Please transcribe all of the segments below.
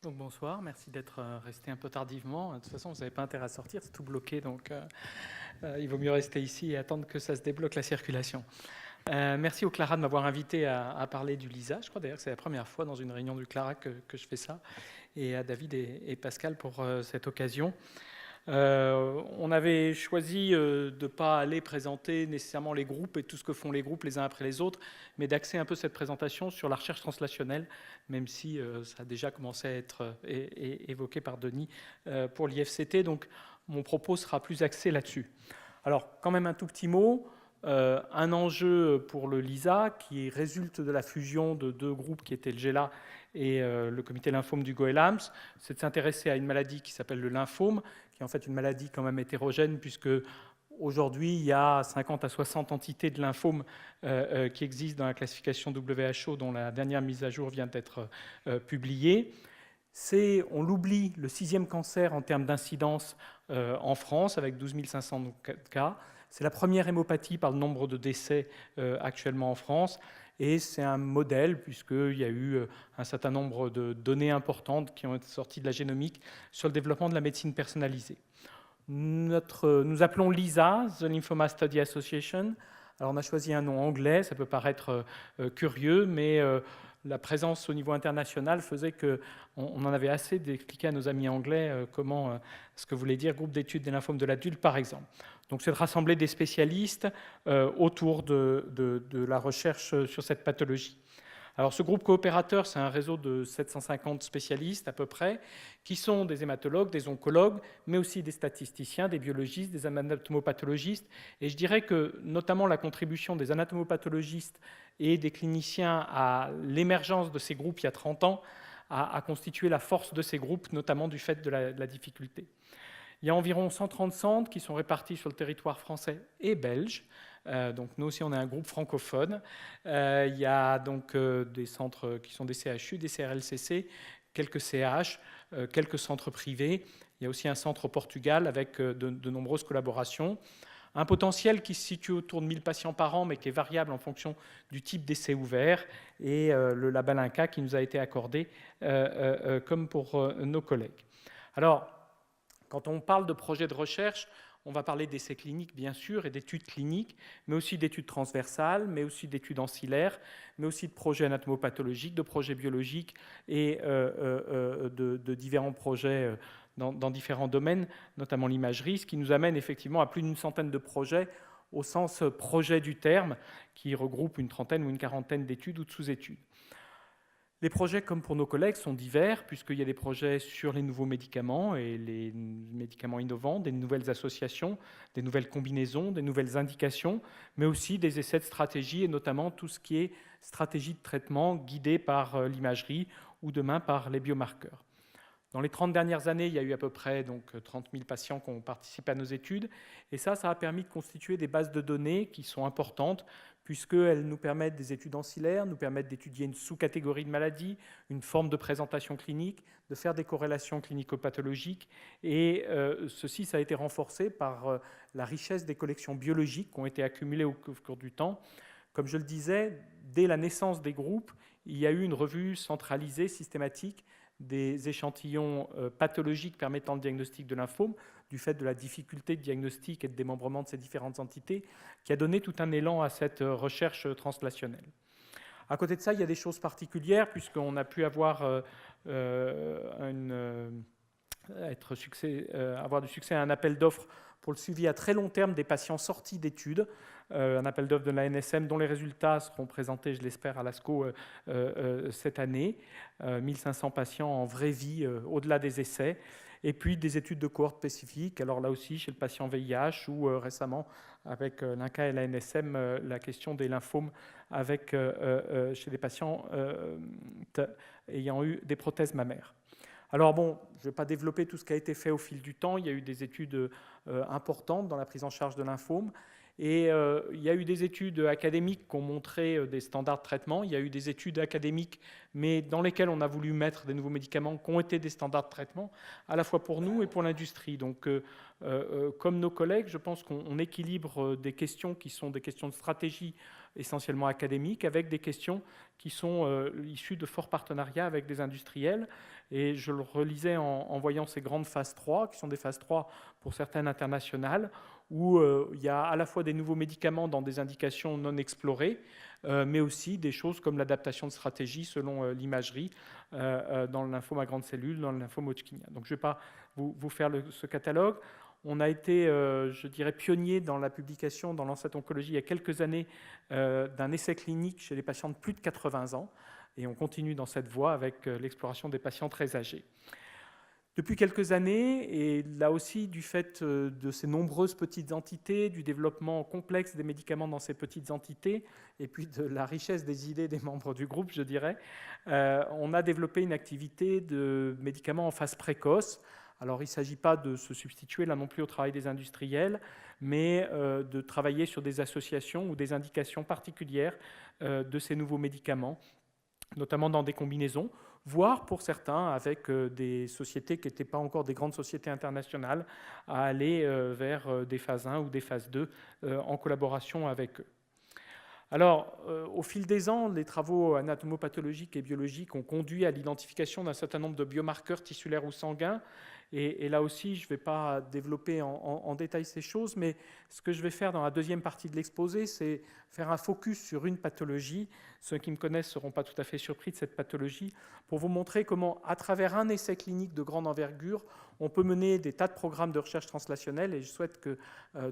Donc bonsoir, merci d'être resté un peu tardivement. De toute façon, vous n'avez pas intérêt à sortir, c'est tout bloqué, donc il vaut mieux rester ici et attendre que ça se débloque la circulation. Merci au CLARA de m'avoir invité à parler du LISA. Je crois d'ailleurs que c'est la première fois dans une réunion du CLARA que je fais ça, et à David et Pascal pour cette occasion. On avait choisi de ne pas aller présenter nécessairement les groupes et tout ce que font les groupes les uns après les autres, mais d'axer un peu cette présentation sur la recherche translationnelle, même si ça a déjà commencé à être évoqué par Denis pour l'IFCT. Donc mon propos sera plus axé là-dessus. Alors quand même un tout petit mot. Un enjeu pour le LISA qui résulte de la fusion de deux groupes qui étaient le GELA et le comité lymphome du Goelams, c'est de s'intéresser à une maladie qui s'appelle le lymphome, qui est en fait une maladie quand même hétérogène, puisque aujourd'hui, il y a 50 à 60 entités de lymphome qui existent dans la classification WHO, dont la dernière mise à jour vient d'être publiée. C'est, on l'oublie, le 6e cancer en termes d'incidence en France, avec 12 500 cas. C'est la première hémopathie par le nombre de décès actuellement en France. Et c'est un modèle, puisqu'il y a eu un certain nombre de données importantes qui ont été sorties de la génomique sur le développement de la médecine personnalisée. Nous appelons LISA, The Lymphoma Study Association. Alors on a choisi un nom anglais, ça peut paraître curieux, mais la présence au niveau international faisait qu'on en avait assez d'expliquer à nos amis anglais comment ce que voulait dire groupe d'études des lymphomes de l'adulte, par exemple. Donc c'est de rassembler des spécialistes autour de la recherche sur cette pathologie. Alors ce groupe coopérateur, c'est un réseau de 750 spécialistes à peu près, qui sont des hématologues, des oncologues, mais aussi des statisticiens, des biologistes, des anatomopathologistes. Et je dirais que notamment la contribution des anatomopathologistes et des cliniciens à l'émergence de ces groupes il y a 30 ans a constitué la force de ces groupes, notamment du fait de la difficulté. Il y a environ 130 centres qui sont répartis sur le territoire français et belge. Donc nous aussi, on est un groupe francophone. Il y a donc des centres qui sont des CHU, des CRLCC, quelques CH, quelques centres privés. Il y a aussi un centre au Portugal avec de nombreuses collaborations. Un potentiel qui se situe autour de 1000 patients par an, mais qui est variable en fonction du type d'essai ouvert, et le label INCA qui nous a été accordé, comme pour nos collègues. Alors, quand on parle de projet de recherche, on va parler d'essais cliniques, bien sûr, et d'études cliniques, mais aussi d'études transversales, mais aussi d'études ancillaires, mais aussi de projets anatomopathologiques, de projets biologiques et de différents projets dans différents domaines, notamment l'imagerie, ce qui nous amène effectivement à plus d'une centaine de projets au sens projet du terme, qui regroupe une trentaine ou une quarantaine d'études ou de sous-études. Les projets, comme pour nos collègues, sont divers, puisqu'il y a des projets sur les nouveaux médicaments et les médicaments innovants, des nouvelles associations, des nouvelles combinaisons, des nouvelles indications, mais aussi des essais de stratégie, et notamment tout ce qui est stratégie de traitement guidée par l'imagerie ou demain par les biomarqueurs. Dans les 30 dernières années, il y a eu à peu près 30 000 patients qui ont participé à nos études, et ça a permis de constituer des bases de données qui sont importantes, puisqu'elles nous permettent des études ancillaires, nous permettent d'étudier une sous-catégorie de maladies, une forme de présentation clinique, de faire des corrélations clinico-pathologiques, et ceci, ça a été renforcé par la richesse des collections biologiques qui ont été accumulées au cours du temps. Comme je le disais, dès la naissance des groupes, il y a eu une revue centralisée, systématique, des échantillons pathologiques permettant le diagnostic de lymphome, du fait de la difficulté de diagnostic et de démembrement de ces différentes entités, qui a donné tout un élan à cette recherche translationnelle. À côté de ça, il y a des choses particulières, puisqu'on a pu avoir, avoir du succès à un appel d'offres pour le suivi à très long terme des patients sortis d'études, un appel d'offres de la NSM dont les résultats seront présentés, je l'espère, à l'ASCO cette année. 1500 patients en vraie vie au-delà des essais. Et puis des études de cohorte spécifiques, alors là aussi chez le patient VIH ou récemment avec l'INCA et la NSM, la question des lymphomes avec, chez des patients ayant eu des prothèses mammaires. Alors bon, je ne vais pas développer tout ce qui a été fait au fil du temps. Il y a eu des études importantes dans la prise en charge de lymphome. Et il y a eu des études académiques qui ont montré des standards de traitement. Il y a eu des études académiques, mais dans lesquelles on a voulu mettre des nouveaux médicaments qui ont été des standards de traitement, à la fois pour nous et pour l'industrie. Donc, comme nos collègues, je pense qu'on équilibre des questions qui sont des questions de stratégie essentiellement académiques avec des questions qui sont issues de forts partenariats avec des industriels. Et je le relisais en voyant ces grandes phases 3, qui sont des phases 3 pour certaines internationales, où il y a à la fois des nouveaux médicaments dans des indications non explorées, mais aussi des choses comme l'adaptation de stratégie selon l'imagerie dans le lymphome à grande cellule, dans le lymphome Hodgkinien. Donc je ne vais pas vous faire ce catalogue. On a été, je dirais, pionnier dans la publication dans Lancet Oncologie il y a quelques années d'un essai clinique chez les patients de plus de 80 ans. Et on continue dans cette voie avec l'exploration des patients très âgés. Depuis quelques années, et là aussi du fait de ces nombreuses petites entités, du développement complexe des médicaments dans ces petites entités, et puis de la richesse des idées des membres du groupe, je dirais, on a développé une activité de médicaments en phase précoce. Alors, il ne s'agit pas de se substituer là non plus au travail des industriels, mais de travailler sur des associations ou des indications particulières de ces nouveaux médicaments, notamment dans des combinaisons, voire pour certains avec des sociétés qui n'étaient pas encore des grandes sociétés internationales, à aller vers des phases 1 ou des phases 2 en collaboration avec eux. Alors, au fil des ans, les travaux anatomopathologiques et biologiques ont conduit à l'identification d'un certain nombre de biomarqueurs tissulaires ou sanguins. Et là aussi, je ne vais pas développer en détail ces choses, mais ce que je vais faire dans la deuxième partie de l'exposé, c'est faire un focus sur une pathologie. Ceux qui me connaissent ne seront pas tout à fait surpris de cette pathologie, pour vous montrer comment, à travers un essai clinique de grande envergure, on peut mener des tas de programmes de recherche translationnelle, et je souhaite que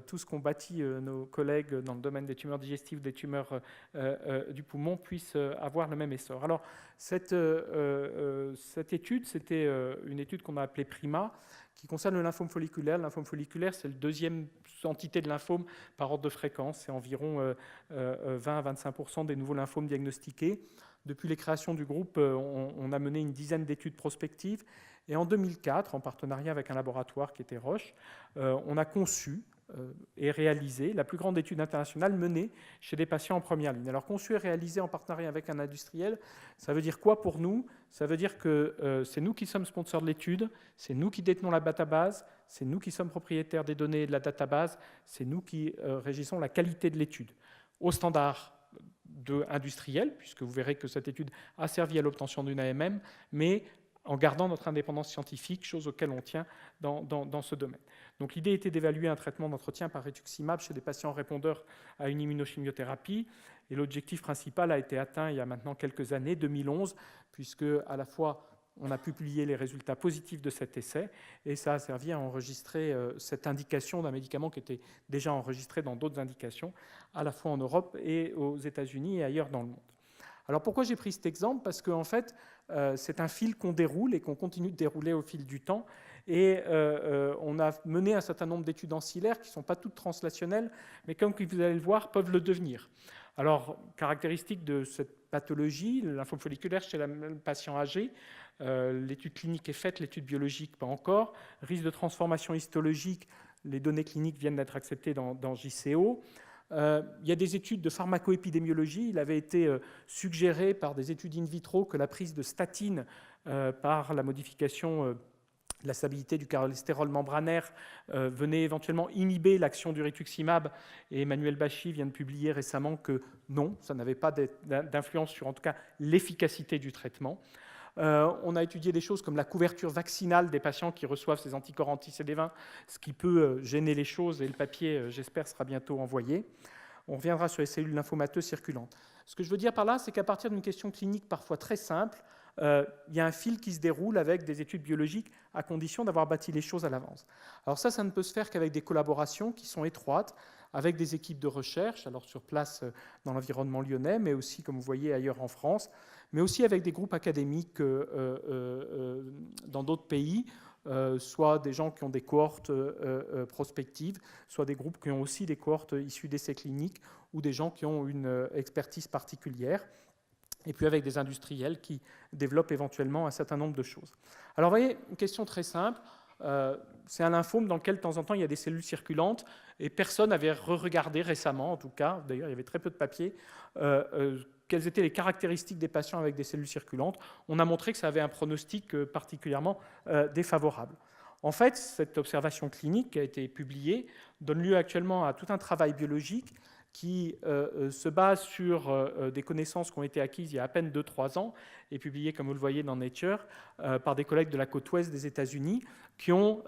tout ce qu'ont bâti nos collègues dans le domaine des tumeurs digestives, des tumeurs du poumon, puissent avoir le même essor. Alors, cette étude, c'était une étude qu'on a appelée PRIMA, qui concerne le lymphome folliculaire. Le lymphome folliculaire, c'est la deuxième entité de lymphome par ordre de fréquence. C'est environ 20 à 25% des nouveaux lymphomes diagnostiqués. Depuis les créations du groupe, on a mené une dizaine d'études prospectives. Et en 2004, en partenariat avec un laboratoire qui était Roche, on a conçu et réalisé la plus grande étude internationale menée chez des patients en première ligne. Alors, conçu et réalisé en partenariat avec un industriel, ça veut dire quoi pour nous? Ça veut dire que c'est nous qui sommes sponsors de l'étude, c'est nous qui détenons la database, c'est nous qui sommes propriétaires des données de la database, c'est nous qui régissons la qualité de l'étude, au standard industriel, puisque vous verrez que cette étude a servi à l'obtention d'une AMM, mais en gardant notre indépendance scientifique, chose auquel on tient dans ce domaine. Donc l'idée était d'évaluer un traitement d'entretien par rituximab chez des patients répondeurs à une immunochimiothérapie, et l'objectif principal a été atteint il y a maintenant quelques années, 2011, puisque à la fois on a publié les résultats positifs de cet essai, et ça a servi à enregistrer cette indication d'un médicament qui était déjà enregistré dans d'autres indications, à la fois en Europe et aux États-Unis et ailleurs dans le monde. Alors pourquoi j'ai pris cet exemple? Parce qu'en fait, c'est un fil qu'on déroule et qu'on continue de dérouler au fil du temps. Et on a mené un certain nombre d'études ancillaires qui ne sont pas toutes translationnelles, mais comme vous allez le voir, peuvent le devenir. Alors, caractéristique de cette pathologie, le lymphome folliculaire chez le patient âgé, l'étude clinique est faite, l'étude biologique pas encore. Risque de transformation histologique, les données cliniques viennent d'être acceptées dans JCO. Il y a des études de pharmacoépidémiologie. Il avait été suggéré par des études in vitro que la prise de statine par la modification de la stabilité du cholestérol membranaire venait éventuellement inhiber l'action du rituximab. Et Emmanuel Bachy vient de publier récemment que non, ça n'avait pas d'influence sur en tout cas l'efficacité du traitement. On a étudié des choses comme la couverture vaccinale des patients qui reçoivent ces anticorps anti-CD20, ce qui peut gêner les choses, et le papier, j'espère, sera bientôt envoyé. On reviendra sur les cellules lymphomateuses circulantes. Ce que je veux dire par là, c'est qu'à partir d'une question clinique parfois très simple, il y a un fil qui se déroule avec des études biologiques à condition d'avoir bâti les choses à l'avance. Alors ça ne peut se faire qu'avec des collaborations qui sont étroites, avec des équipes de recherche, alors sur place dans l'environnement lyonnais, mais aussi, comme vous voyez, ailleurs en France, mais aussi avec des groupes académiques dans d'autres pays, soit des gens qui ont des cohortes prospectives, soit des groupes qui ont aussi des cohortes issues d'essais cliniques, ou des gens qui ont une expertise particulière, et puis avec des industriels qui développent éventuellement un certain nombre de choses. Alors, vous voyez, une question très simple. C'est un lymphome dans lequel, de temps en temps, il y a des cellules circulantes, et personne n'avait regardé récemment, en tout cas, d'ailleurs, il y avait très peu de papiers, quelles étaient les caractéristiques des patients avec des cellules circulantes. On a montré que ça avait un pronostic particulièrement défavorable. En fait, cette observation clinique qui a été publiée donne lieu actuellement à tout un travail biologique qui se base sur des connaissances qui ont été acquises il y a à peine 2-3 ans et publiées, comme vous le voyez, dans Nature, par des collègues de la côte ouest des États-Unis qui ont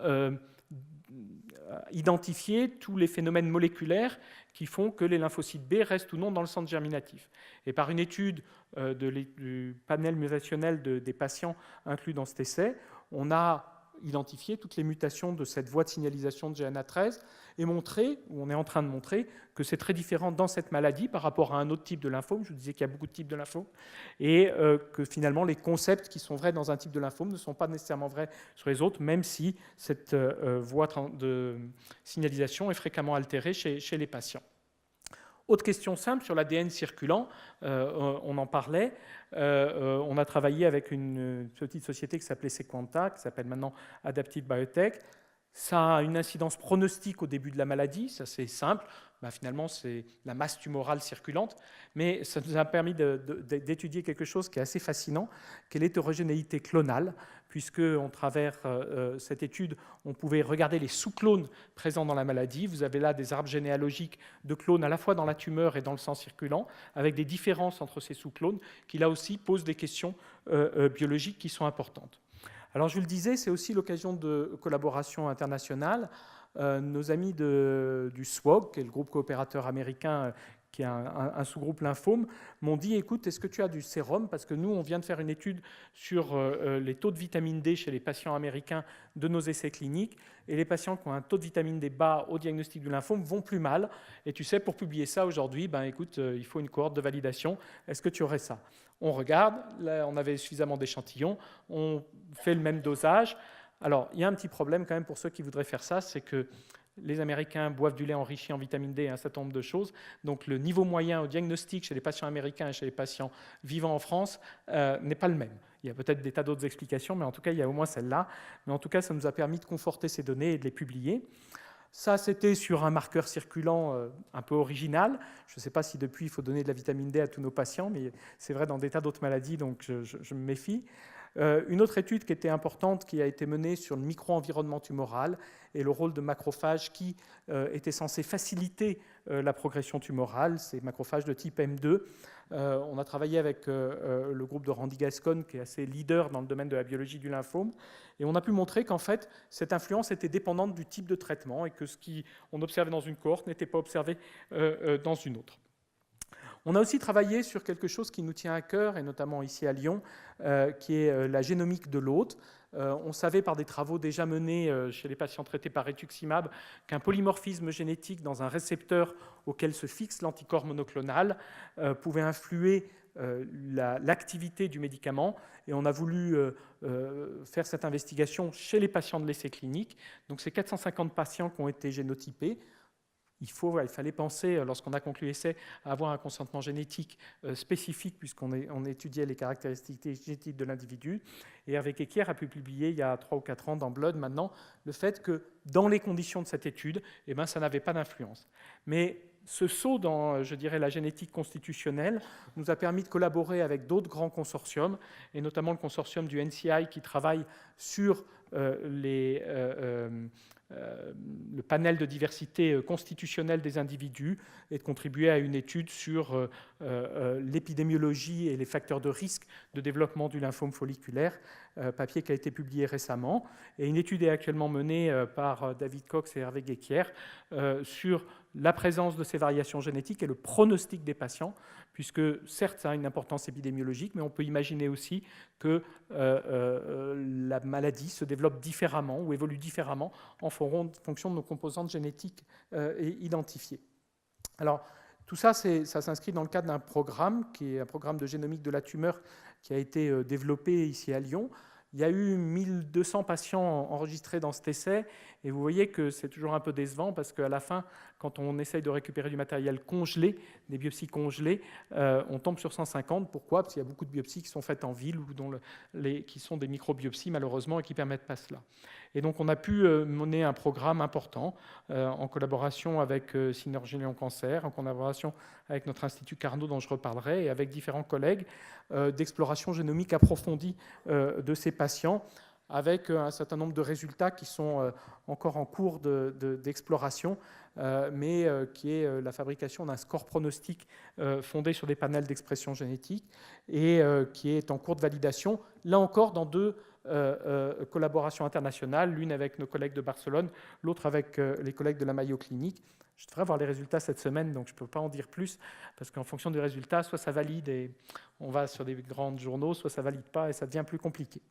identifié tous les phénomènes moléculaires qui font que les lymphocytes B restent ou non dans le centre germinatif. Et par une étude du panel mutationnel des patients inclus dans cet essai, on a identifier toutes les mutations de cette voie de signalisation de GNA13 et montrer, ou on est en train de montrer, que c'est très différent dans cette maladie par rapport à un autre type de lymphome. Je vous disais qu'il y a beaucoup de types de lymphome et que finalement les concepts qui sont vrais dans un type de lymphome ne sont pas nécessairement vrais sur les autres, même si cette voie de signalisation est fréquemment altérée chez les patients. Autre question simple sur l'ADN circulant, on en parlait. On a travaillé avec une petite société qui s'appelait Sequanta, qui s'appelle maintenant Adaptive Biotech. Ça a une incidence pronostique au début de la maladie, ça c'est simple. Finalement, c'est la masse tumorale circulante, mais ça nous a permis d'étudier quelque chose qui est assez fascinant, qui est l'hétérogénéité clonale, puisque à travers cette étude, on pouvait regarder les sous-clones présents dans la maladie. Vous avez là des arbres généalogiques de clones à la fois dans la tumeur et dans le sang circulant, avec des différences entre ces sous-clones, qui là aussi posent des questions biologiques qui sont importantes. Alors je vous le disais, c'est aussi l'occasion de collaboration internationale. Nos amis du SWOG, qui est le groupe coopérateur américain, qui est un sous-groupe lymphome, m'ont dit, écoute, est-ce que tu as du sérum? Parce que nous, on vient de faire une étude sur les taux de vitamine D chez les patients américains de nos essais cliniques, et les patients qui ont un taux de vitamine D bas au diagnostic du lymphome vont plus mal. Et tu sais, pour publier ça aujourd'hui, écoute, il faut une cohorte de validation. Est-ce que tu aurais ça? On regarde, là, on avait suffisamment d'échantillons, on fait le même dosage. Alors, il y a un petit problème quand même pour ceux qui voudraient faire ça, c'est que les Américains boivent du lait enrichi en vitamine D et un certain nombre de choses. Donc, le niveau moyen au diagnostic chez les patients américains et chez les patients vivant en France n'est pas le même. Il y a peut-être des tas d'autres explications, mais en tout cas, il y a au moins celle-là. Mais en tout cas, ça nous a permis de conforter ces données et de les publier. Ça, c'était sur un marqueur circulant un peu original. Je ne sais pas si depuis, il faut donner de la vitamine D à tous nos patients, mais c'est vrai dans des tas d'autres maladies, donc je me méfie. Une autre étude qui était importante, qui a été menée sur le micro-environnement tumoral et le rôle de macrophages qui étaient censés faciliter la progression tumorale, ces macrophages de type M2. On a travaillé avec le groupe de Randy Gascon, qui est assez leader dans le domaine de la biologie du lymphome, et on a pu montrer qu'en fait, cette influence était dépendante du type de traitement et que ce qu'on observait dans une cohorte n'était pas observé dans une autre. On a aussi travaillé sur quelque chose qui nous tient à cœur, et notamment ici à Lyon, qui est la génomique de l'hôte. On savait par des travaux déjà menés chez les patients traités par rituximab qu'un polymorphisme génétique dans un récepteur auquel se fixe l'anticorps monoclonal pouvait influer l'activité du médicament, et on a voulu faire cette investigation chez les patients de l'essai clinique. Donc c'est 450 patients qui ont été génotypés. Il fallait penser, lorsqu'on a conclu l'essai, à avoir un consentement génétique spécifique, puisqu'on étudiait les caractéristiques génétiques de l'individu. Et Hervé Kekier a pu publier il y a 3 ou 4 ans dans Blood maintenant le fait que dans les conditions de cette étude, ça n'avait pas d'influence. Mais ce saut dans, je dirais, la génétique constitutionnelle nous a permis de collaborer avec d'autres grands consortiums, et notamment le consortium du NCI qui travaille sur le panel de diversité constitutionnelle des individus, et de contribuer à une étude sur l'épidémiologie et les facteurs de risque de développement du lymphome folliculaire, papier qui a été publié récemment. Et une étude est actuellement menée par David Cox et Hervé Kekier sur la présence de ces variations génétiques et le pronostic des patients, puisque certes ça a une importance épidémiologique, mais on peut imaginer aussi que la maladie se développe différemment ou évolue différemment en fonction de nos composantes génétiques identifiées. Alors, tout ça, ça s'inscrit dans le cadre d'un programme, qui est un programme de génomique de la tumeur qui a été développé ici à Lyon. Il y a eu 1200 patients enregistrés dans cet essai, Et vous voyez que c'est toujours un peu décevant parce qu'à la fin, quand on essaye de récupérer du matériel congelé, des biopsies congelées, on tombe sur 150. Pourquoi? Parce qu'il y a beaucoup de biopsies qui sont faites en ville ou qui sont des microbiopsies malheureusement et qui ne permettent pas cela. Et donc on a pu mener un programme important en collaboration avec Synergie Lyon Cancer, en collaboration avec notre Institut Carnot dont je reparlerai, et avec différents collègues d'exploration génomique approfondie de ces patients, avec un certain nombre de résultats qui sont encore en cours d'exploration, mais qui est la fabrication d'un score pronostic fondé sur des panels d'expression génétique et qui est en cours de validation, là encore dans deux collaborations internationales, l'une avec nos collègues de Barcelone, l'autre avec les collègues de la Mayo Clinique. Je devrais avoir les résultats cette semaine, donc je ne peux pas en dire plus, parce qu'en fonction des résultats, soit ça valide et on va sur des grands journaux, soit ça ne valide pas et ça devient plus compliqué.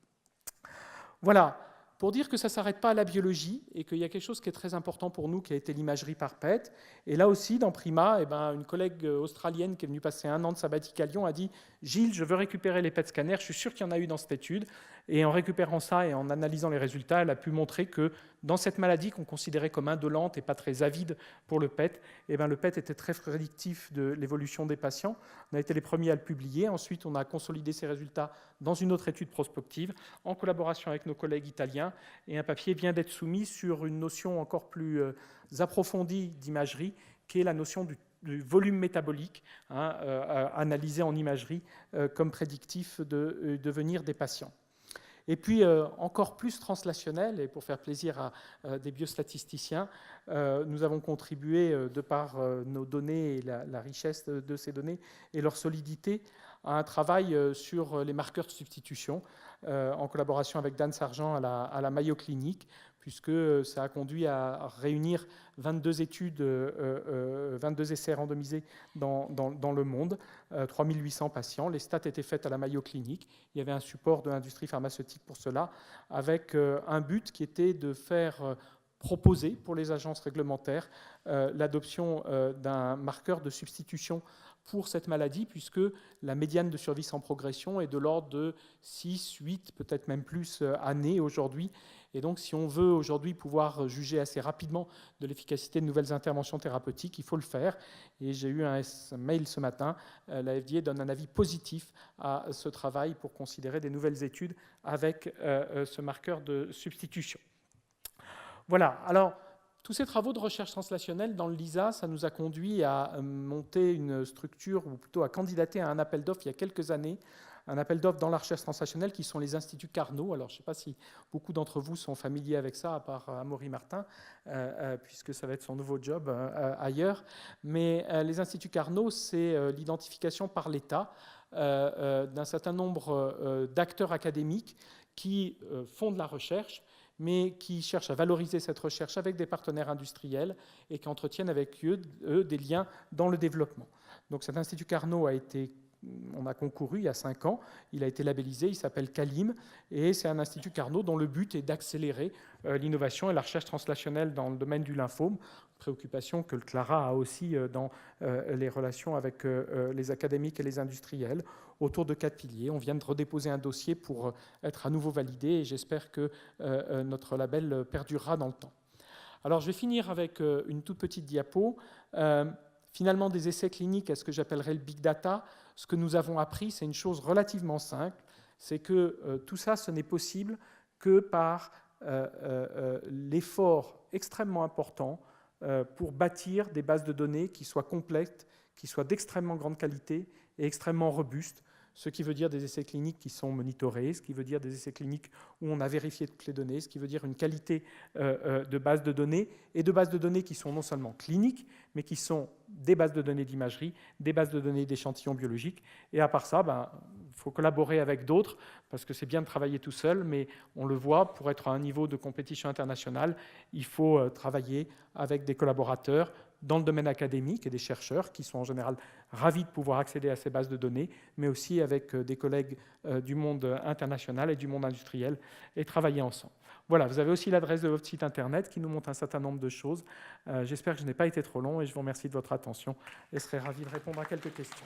Voilà, pour dire que ça ne s'arrête pas à la biologie et qu'il y a quelque chose qui est très important pour nous, qui a été l'imagerie par PET. Et là aussi, dans Prima, une collègue australienne qui est venue passer 1 an de sabbatique à Lyon a dit « Gilles, je veux récupérer les PET scanners, je suis sûr qu'il y en a eu dans cette étude. » Et en récupérant ça et en analysant les résultats, elle a pu montrer que dans cette maladie qu'on considérait comme indolente et pas très avide pour le PET, le PET était très prédictif de l'évolution des patients. On a été les premiers à le publier. Ensuite, on a consolidé ces résultats dans une autre étude prospective en collaboration avec nos collègues italiens. Et un papier vient d'être soumis sur une notion encore plus approfondie d'imagerie, qui est la notion du volume métabolique, analysé en imagerie comme prédictif de devenir des patients. Et puis, encore plus translationnel, et pour faire plaisir à des biostatisticiens, nous avons contribué, de par nos données et la richesse de ces données et leur solidité, à un travail sur les marqueurs de substitution, en collaboration avec Dan Sargent à la Mayo Clinique, puisque ça a conduit à réunir 22 études, 22 essais randomisés dans le monde, 3800 patients. Les stats étaient faites à la Mayo Clinique. Il y avait un support de l'industrie pharmaceutique pour cela, avec un but qui était de faire proposer pour les agences réglementaires l'adoption d'un marqueur de substitution pour cette maladie, puisque la médiane de survie sans progression est de l'ordre de 6, 8, peut-être même plus années aujourd'hui. Et donc, si on veut aujourd'hui pouvoir juger assez rapidement de l'efficacité de nouvelles interventions thérapeutiques, il faut le faire. Et j'ai eu un mail ce matin, la FDA donne un avis positif à ce travail pour considérer des nouvelles études avec ce marqueur de substitution. Voilà, alors tous ces travaux de recherche translationnelle dans le LISA, ça nous a conduit à monter une structure, ou plutôt à candidater à un appel d'offres il y a quelques années, un appel d'offres dans la recherche translationnelle qui sont les instituts Carnot. Alors je ne sais pas si beaucoup d'entre vous sont familiers avec ça, à part Amaury Martin, puisque ça va être son nouveau job ailleurs. Mais les instituts Carnot, c'est l'identification par l'État d'un certain nombre d'acteurs académiques qui font de la recherche, mais qui cherchent à valoriser cette recherche avec des partenaires industriels et qui entretiennent avec eux des liens dans le développement. Donc cet institut Carnot on a concouru il y a 5 ans, il a été labellisé, il s'appelle CALIM, et c'est un institut Carnot dont le but est d'accélérer l'innovation et la recherche translationnelle dans le domaine du lymphome, préoccupation que le Clara a aussi dans les relations avec les académiques et les industriels, autour de 4 piliers. On vient de redéposer un dossier pour être à nouveau validé, et j'espère que notre label perdurera dans le temps. Alors je vais finir avec une toute petite diapo. Finalement, des essais cliniques à ce que j'appellerais le big data, ce que nous avons appris, c'est une chose relativement simple, c'est que tout ça, ce n'est possible que par l'effort extrêmement important pour bâtir des bases de données qui soient complètes, qui soient d'extrêmement grande qualité et extrêmement robustes, ce qui veut dire des essais cliniques qui sont monitorés, ce qui veut dire des essais cliniques où on a vérifié toutes les données, ce qui veut dire une qualité de base de données, et de bases de données qui sont non seulement cliniques, mais qui sont des bases de données d'imagerie, des bases de données d'échantillons biologiques. Et à part ça, il faut collaborer avec d'autres, parce que c'est bien de travailler tout seul, mais on le voit, pour être à un niveau de compétition internationale, il faut travailler avec des collaborateurs dans le domaine académique et des chercheurs qui sont en général ravis de pouvoir accéder à ces bases de données, mais aussi avec des collègues du monde international et du monde industriel, et travailler ensemble. Voilà, vous avez aussi l'adresse de votre site internet qui nous montre un certain nombre de choses. J'espère que je n'ai pas été trop long et je vous remercie de votre attention et serai ravi de répondre à quelques questions.